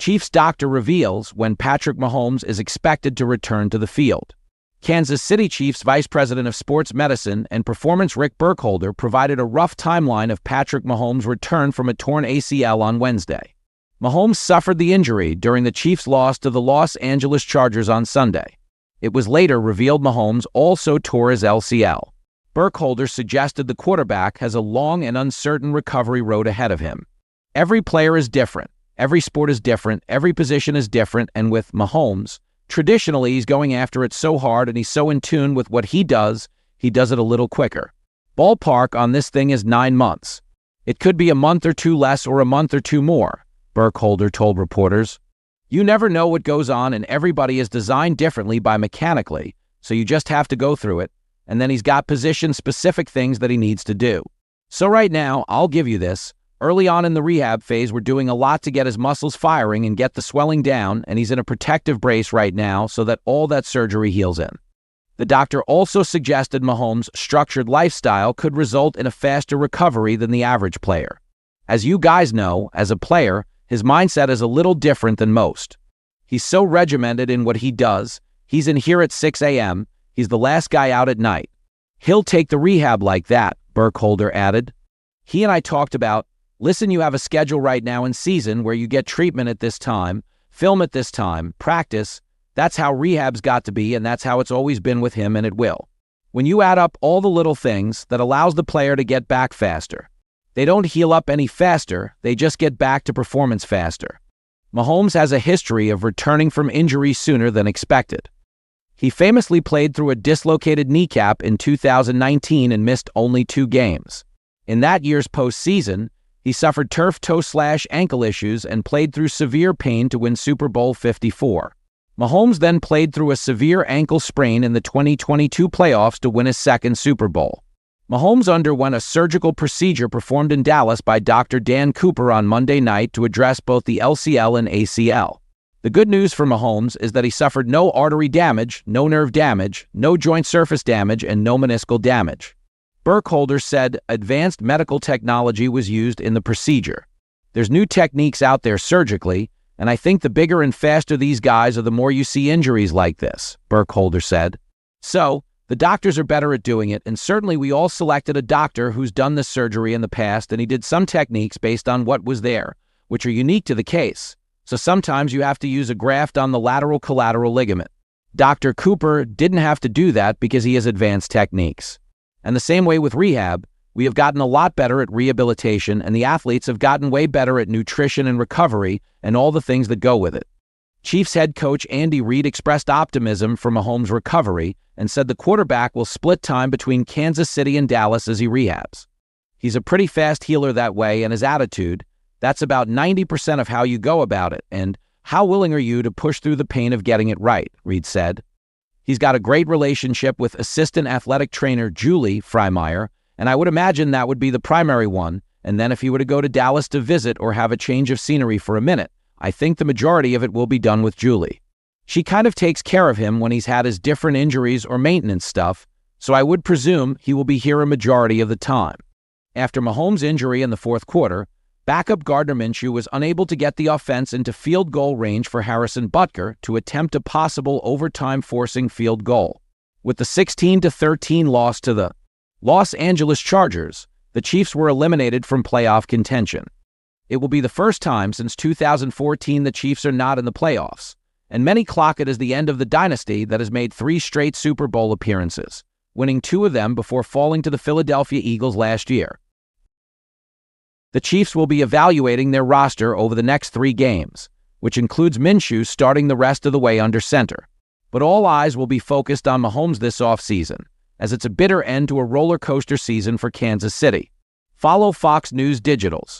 Chiefs doctor reveals when Patrick Mahomes is expected to return to the field. Kansas City Chiefs Vice President of Sports Medicine and Performance Rick Burkholder provided a rough timeline of Patrick Mahomes' return from a torn ACL on Wednesday. Mahomes suffered the injury during the Chiefs' loss to the Los Angeles Chargers on Sunday. It was later revealed Mahomes also tore his LCL. Burkholder suggested the quarterback has a long and uncertain recovery road ahead of him. Every player is different. Every sport is different. Every position is different. And with Mahomes, traditionally he's going after it so hard and he's so in tune with what he does it a little quicker. Ballpark on this thing is 9 months. It could be a month or two less or a month or two more, Burkholder told reporters. You never know what goes on, and everybody is designed differently biomechanically, so you just have to go through it, and then he's got position-specific things that he needs to do. So right now, I'll give you this. Early on in the rehab phase, we're doing a lot to get his muscles firing and get the swelling down, and he's in a protective brace right now so that all that surgery heals in. The doctor also suggested Mahomes' structured lifestyle could result in a faster recovery than the average player. As you guys know, as a player, his mindset is a little different than most. He's so regimented in what he does. He's in here at 6 a.m. He's the last guy out at night. He'll take the rehab like that, Burkholder added. He and I talked about, listen, you have a schedule right now in season where you get treatment at this time, film at this time, practice. That's how rehab's got to be, and that's how it's always been with him, and it will. When you add up all the little things that allows the player to get back faster, they don't heal up any faster, they just get back to performance faster. Mahomes has a history of returning from injury sooner than expected. He famously played through a dislocated kneecap in 2019 and missed only 2 games. In that year's postseason, he suffered turf toe/ankle issues and played through severe pain to win Super Bowl 54. Mahomes then played through a severe ankle sprain in the 2022 playoffs to win his second Super Bowl. Mahomes underwent a surgical procedure performed in Dallas by Dr. Dan Cooper on Monday night to address both the LCL and ACL. The good news for Mahomes is that he suffered no artery damage, no nerve damage, no joint surface damage, and no meniscal damage. Burkholder said advanced medical technology was used in the procedure. There's new techniques out there surgically, and I think the bigger and faster these guys are, the more you see injuries like this, Burkholder said. So, the doctors are better at doing it, and certainly we all selected a doctor who's done this surgery in the past, and he did some techniques based on what was there, which are unique to the case. So sometimes you have to use a graft on the lateral collateral ligament. Dr. Cooper didn't have to do that because he has advanced techniques. And the same way with rehab, we have gotten a lot better at rehabilitation, and the athletes have gotten way better at nutrition and recovery and all the things that go with it. Chiefs head coach Andy Reid expressed optimism for Mahomes' recovery and said the quarterback will split time between Kansas City and Dallas as he rehabs. He's a pretty fast healer that way, and his attitude, that's about 90% of how you go about it, and how willing are you to push through the pain of getting it right, Reid said. He's got a great relationship with assistant athletic trainer Julie Freimeyer, and I would imagine that would be the primary one, and then if he were to go to Dallas to visit or have a change of scenery for a minute, I think the majority of it will be done with Julie. She kind of takes care of him when he's had his different injuries or maintenance stuff, so I would presume he will be here a majority of the time. After Mahomes' injury in the fourth quarter, backup Gardner Minshew was unable to get the offense into field goal range for Harrison Butker to attempt a possible overtime forcing field goal. With the 16-13 loss to the Los Angeles Chargers, the Chiefs were eliminated from playoff contention. It will be the first time since 2014 the Chiefs are not in the playoffs, and many clock it as the end of the dynasty that has made 3 straight Super Bowl appearances, winning 2 of them before falling to the Philadelphia Eagles last year. The Chiefs will be evaluating their roster over the next 3 games, which includes Minshew starting the rest of the way under center. But all eyes will be focused on Mahomes this offseason, as it's a bitter end to a roller coaster season for Kansas City. Follow Fox News Digitals.